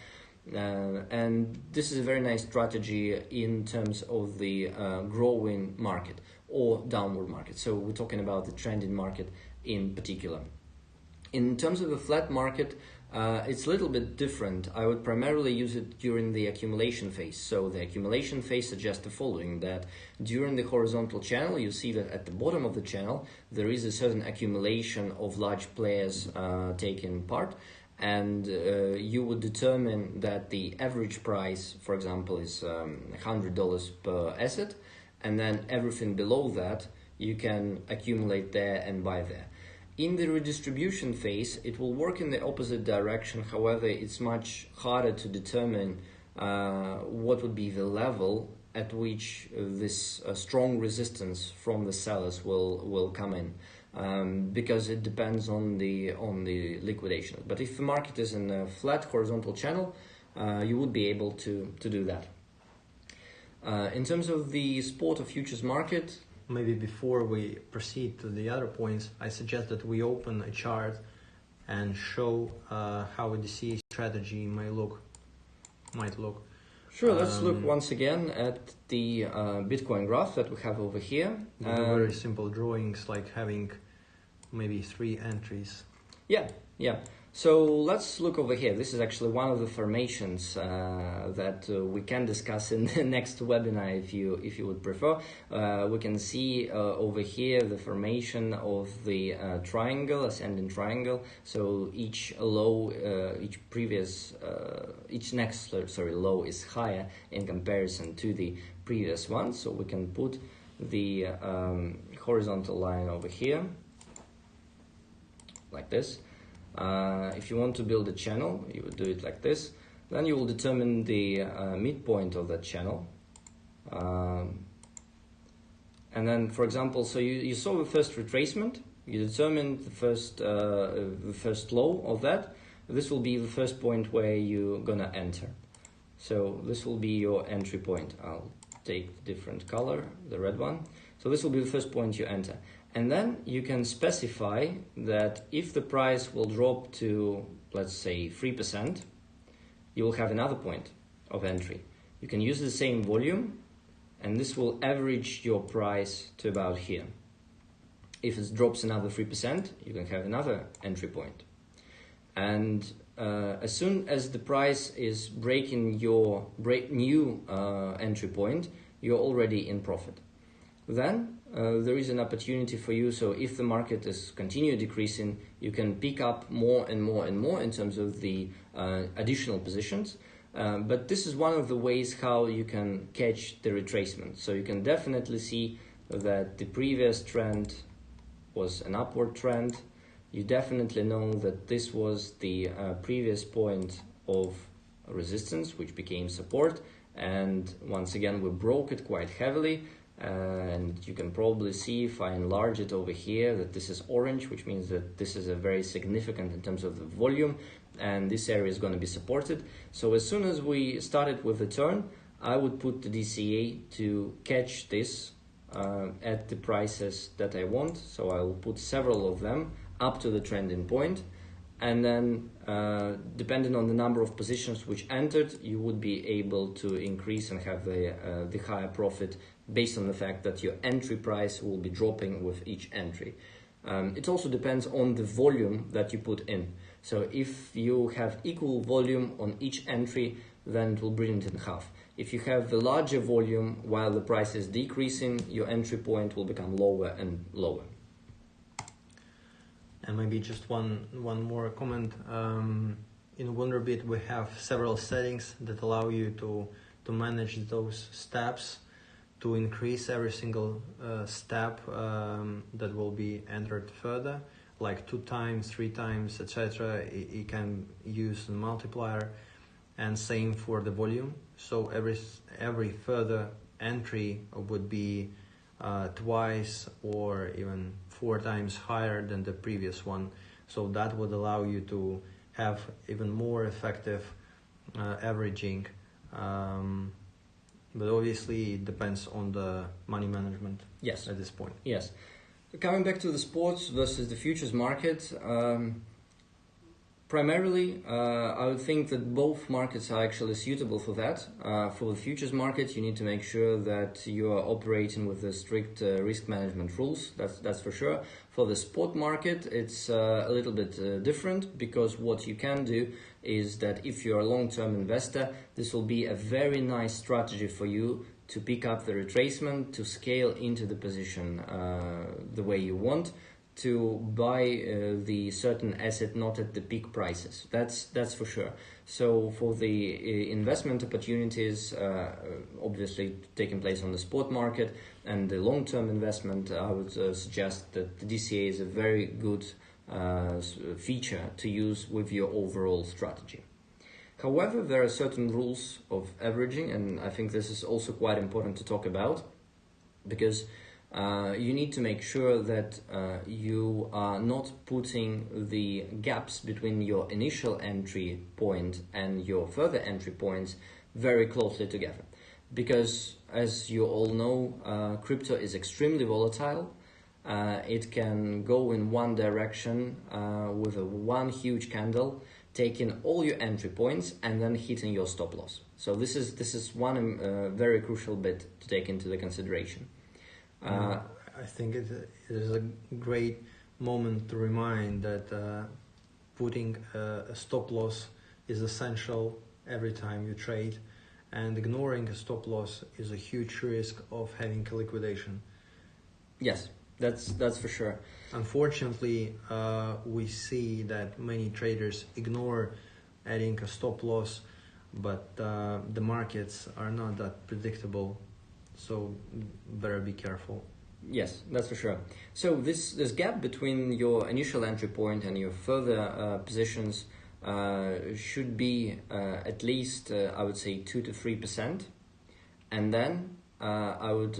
And this is a very nice strategy in terms of the growing market or downward market. So we're talking about the trending market in particular. In terms of the flat market, it's a little bit different. I would primarily use it during the accumulation phase. So the accumulation phase suggests the following, that during the horizontal channel, you see that at the bottom of the channel, there is a certain accumulation of large players taking part. And you would determine that the average price, for example, is $100 per asset, and then everything below that you can accumulate there and buy there. In the redistribution phase, it will work in the opposite direction. However, it's much harder to determine what would be the level at which this strong resistance from the sellers will come in. Because it depends on the liquidation. But if the market is in a flat horizontal channel, you would be able to do that. In terms of the spot or futures market, maybe before we proceed to the other points, I suggest that we open a chart and show how a DCA strategy might look. Sure, let's look once again at the Bitcoin graph that we have over here. Very simple drawings, like having maybe 3 entries. Yeah. So let's look over here. This is actually one of the formations that we can discuss in the next webinar if you would prefer. We can see over here the formation of the triangle, ascending triangle. So each low, each next low is higher in comparison to the previous one. So we can put the horizontal line over here, like this. If you want to build a channel, you would do it like this. Then you will determine the midpoint of that channel. And then, for example, so you saw the first retracement. You determined the first low of that. This will be the first point where you're gonna enter. So this will be your entry point. I'll take a different color, the red one. So this will be the first point you enter. And then you can specify that if the price will drop to, let's say, 3%, you will have another point of entry. You can use the same volume, and this will average your price to about here. If it drops another 3%, you can have another entry point. And as soon as the price is breaking your new entry point, you're already in profit. Then there is an opportunity for you. So if the market is continue decreasing, you can pick up more and more and more in terms of the additional positions. But this is one of the ways how you can catch the retracement. So you can definitely see that the previous trend was an upward trend. You definitely know that this was the previous point of resistance, which became support. And once again, we broke it quite heavily. And you can probably see, if I enlarge it over here, that this is orange, which means that this is a very significant in terms of the volume, and this area is going to be supported. So as soon as we started with the turn, I would put the DCA to catch this at the prices that I want. So I will put several of them up to the trending point, and then depending on the number of positions which entered, you would be able to increase and have the higher profit based on the fact that your entry price will be dropping with each entry. It also depends on the volume that you put in. So if you have equal volume on each entry, then it will bring it in half. If you have the larger volume while the price is decreasing, your entry point will become lower and lower. And maybe just one more comment. In Wunderbit, we have several settings that allow you to manage those steps, to increase every single step that will be entered further, like 2 times, 3 times, etc. You can use a multiplier, and same for the volume. So every further entry would be twice or even 4 times higher than the previous one. So that would allow you to have even more effective averaging. But obviously it depends on the money management. Yes. At this point. Yes. Coming back to the sports versus the futures market, Primarily, I would think that both markets are actually suitable for that. For the futures market, you need to make sure that you are operating with the strict risk management rules. That's for sure. For the spot market, it's a little bit different, because what you can do is that if you're a long-term investor, this will be a very nice strategy for you to pick up the retracement, to scale into the position the way you want, to buy the certain asset not at the peak prices. That's for sure. So for the investment opportunities, obviously taking place on the spot market, and the long-term investment, I would suggest that the DCA is a very good feature to use with your overall strategy. However, there are certain rules of averaging, and I think this is also quite important to talk about, because you need to make sure that you are not putting the gaps between your initial entry point and your further entry points very closely together. Because, as you all know, crypto is extremely volatile. It can go in one direction with one huge candle, taking all your entry points and then hitting your stop loss. So this is one very crucial bit to take into the consideration. I think it is a great moment to remind that putting a stop loss is essential every time you trade, and ignoring a stop loss is a huge risk of having a liquidation. Yes, that's for sure. Unfortunately, we see that many traders ignore adding a stop loss, but the markets are not that predictable, so better be careful. Yes, that's for sure. So this gap between your initial entry point and your further positions should be at least, I would say, 2 to 3%. And then I would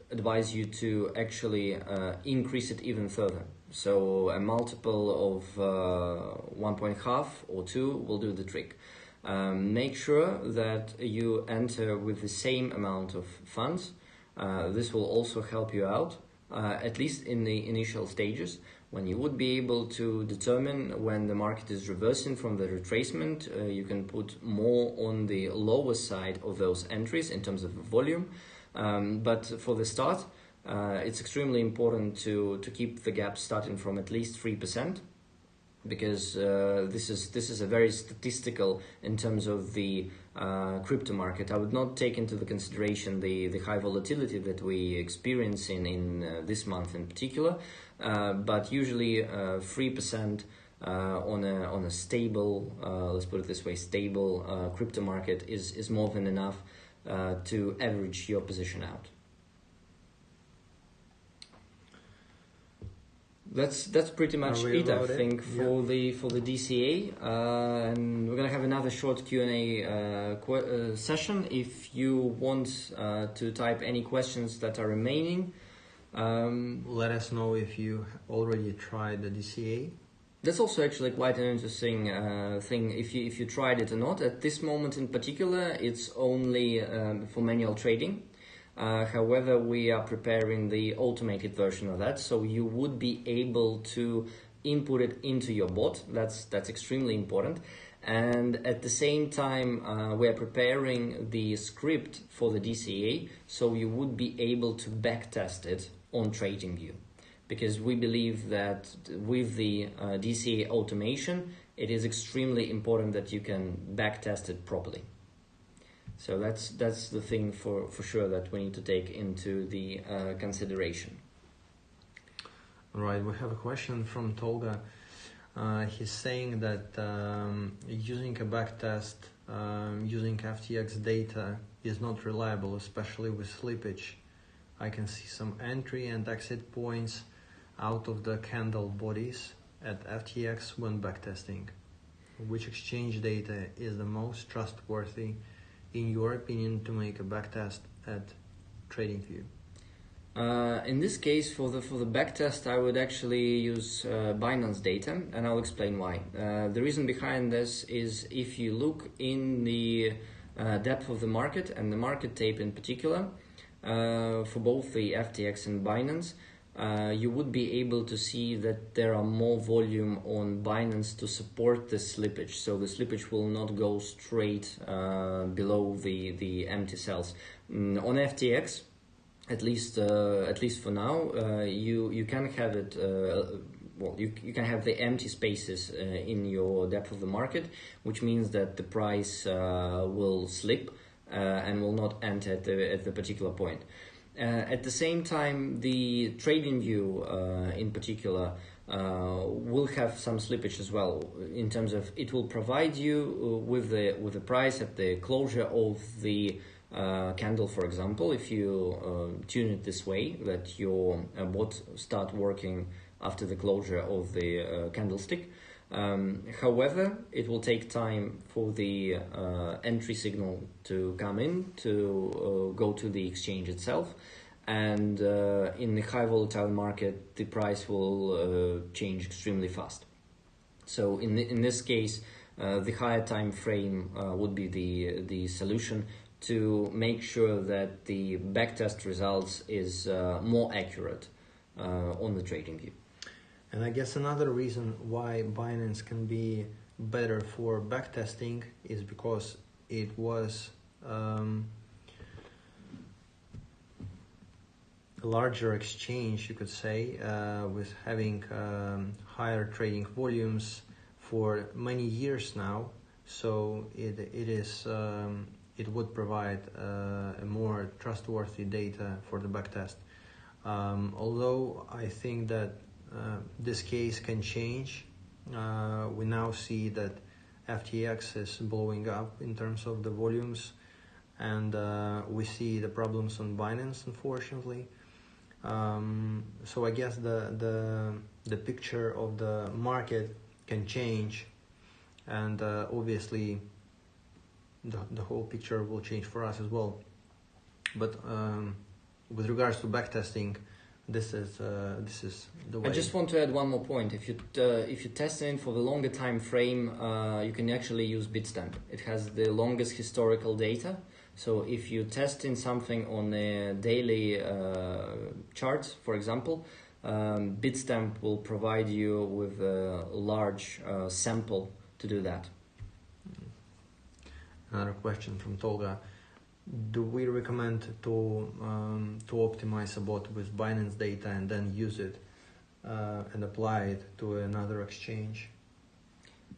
advise you to actually increase it even further. So a multiple of 1.5 or 2 will do the trick. Make sure that you enter with the same amount of funds. This will also help you out, at least in the initial stages, when you would be able to determine when the market is reversing from the retracement. You can put more on the lower side of those entries in terms of volume. But for the start, it's extremely important to keep the gap starting from at least 3%. Because this is a very statistical in terms of the crypto market. I would not take into the consideration the high volatility that we experience in this month in particular, but usually 3% on a stable, let's put it this way, stable crypto market is more than enough to average your position out. That's pretty much it, I think, for the DCA, and we're gonna have another short Q&A session. If you want to type any questions that are remaining, let us know if you already tried the DCA. That's also actually quite an interesting thing. If you tried it or not. At this moment in particular, it's only for manual trading. However, we are preparing the automated version of that, so you would be able to input it into your bot. That's extremely important. And at the same time, we are preparing the script for the DCA, so you would be able to backtest it on TradingView. Because we believe that with the DCA automation, it is extremely important that you can backtest it properly. So that's the thing for sure that we need to take into the consideration. All right, we have a question from Tolga. He's saying that using a backtest using FTX data is not reliable, especially with slippage. I can see some entry and exit points out of the candle bodies at FTX when backtesting. Which exchange data is the most trustworthy, in your opinion, to make a backtest at TradingView? In this case, for the backtest, I would actually use Binance data, and I'll explain why. The reason behind this is if you look in the depth of the market and the market tape in particular, for both the FTX and Binance, you would be able to see that there are more volume on Binance to support the slippage. So the slippage will not go straight below the empty cells. On FTX, at least for now, you can have it. You can have the empty spaces in your depth of the market, which means that the price will slip and will not end at the particular point. At the same time, the trading view in particular will have some slippage as well, in terms of it will provide you with the price at the closure of the candle, for example, if you tune it this way, that your bot start working after the closure of the candlestick. However, it will take time for the entry signal to come in, to go to the exchange itself, and in the high volatile market, the price will change extremely fast. So in this case, the higher time frame would be the solution to make sure that the backtest results is more accurate on the trading view. And I guess another reason why Binance can be better for backtesting is because it was a larger exchange, you could say, with having higher trading volumes for many years now. So it would provide a more trustworthy data for the backtest. Although I think that this case can change. We now see that FTX is blowing up in terms of the volumes, and we see the problems on Binance, unfortunately. So I guess the picture of the market can change, and obviously the whole picture will change for us as well. But with regards to backtesting, this is the way. I just want to add one more point. If you test in for the longer time frame, you can actually use Bitstamp. It has the longest historical data. So if you test in something on a daily chart, for example, Bitstamp will provide you with a large sample to do that. Another question from Tolga. Do we recommend to optimize a bot with Binance data and then use it and apply it to another exchange?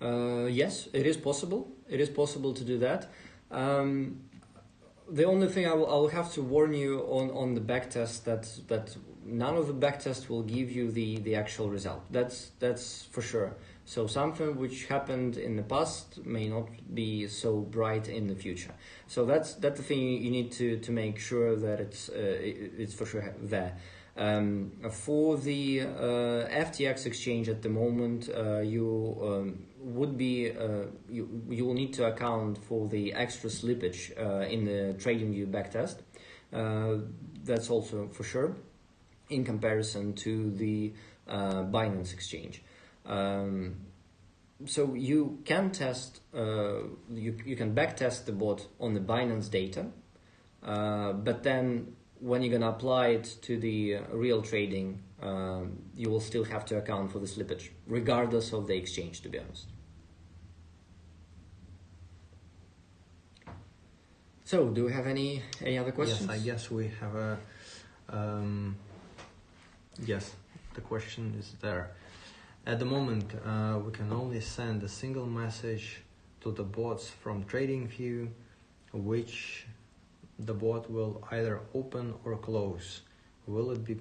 Yes, it is possible. It is possible to do that. The only thing I will have to warn you on the backtest that none of the backtests will give you the actual result. That's for sure. So something which happened in the past may not be so bright in the future. So that's the thing you need to make sure that it's for sure there. For the FTX exchange at the moment, you will need to account for the extra slippage in the TradingView backtest. That's also for sure in comparison to the Binance exchange. So you can test, you can backtest the bot on the Binance data, but then when you're gonna apply it to the real trading, you will still have to account for the slippage, regardless of the exchange, to be honest. So, do we have any other questions? Yes, I guess we have a. Yes, the question is there. At the moment, we can only send a single message to the bots from TradingView, which the bot will either open or close. Will it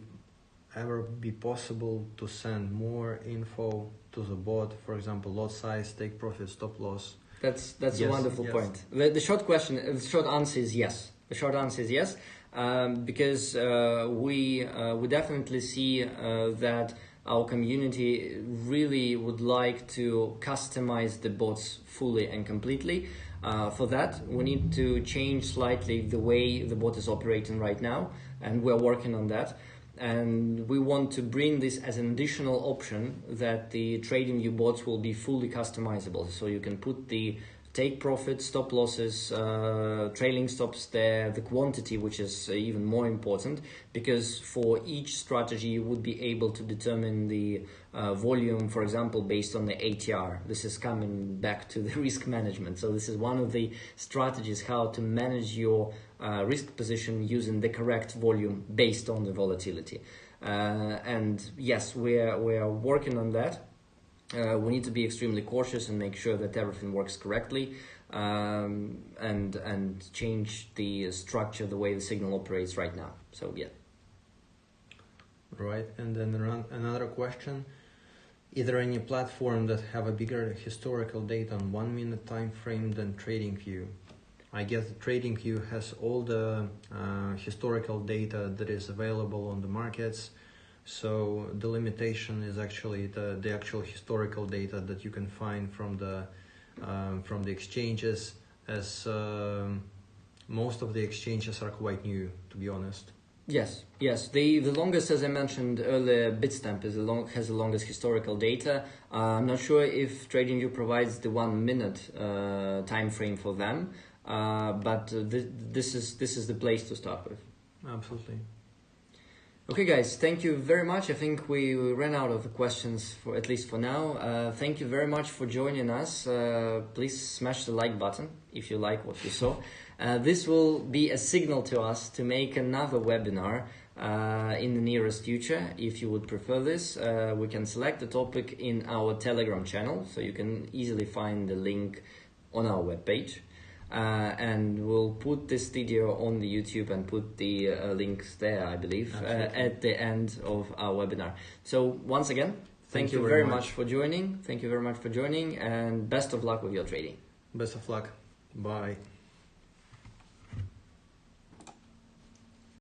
ever be possible to send more info to the bot, for example, lot size, take profit, stop loss? That's yes, a wonderful point. The short answer is yes. The short answer is yes, because we definitely see that our community really would like to customize the bots fully and completely. For that, we need to change slightly the way the bot is operating right now, and we're working on that. And we want to bring this as an additional option, that the TradingView bots will be fully customizable. So you can put the take profits, stop losses, trailing stops there, the quantity, which is even more important, because for each strategy you would be able to determine the volume, for example, based on the ATR. This is coming back to the risk management. So this is one of the strategies how to manage your risk position using the correct volume based on the volatility. And yes, we are working on that. We need to be extremely cautious and make sure that everything works correctly, and change the structure, the way the signal operates right now. So yeah. Right, and then another question: is there any platform that have a bigger historical data on 1 minute time frame than TradingView? I guess TradingView has all the historical data that is available on the markets. So the limitation is actually the actual historical data that you can find from the exchanges, as most of the exchanges are quite new, to be honest. Yes. The longest, as I mentioned earlier, Bitstamp has the longest historical data. I'm not sure if TradingView provides the 1 minute time frame for them, but this is the place to start with. Absolutely. Okay, guys, thank you very much. I think we ran out of the questions, for at least for now. Thank you very much for joining us. Please smash the like button if you like what you saw. This will be a signal to us to make another webinar in the nearest future. If you would prefer this, we can select the topic in our Telegram channel, so you can easily find the link on our webpage. And we'll put this video on the YouTube and put the links there, I believe, at the end of our webinar. So once again, thank you very much for joining. Thank you very much for joining, and best of luck with your trading. Best of luck. Bye.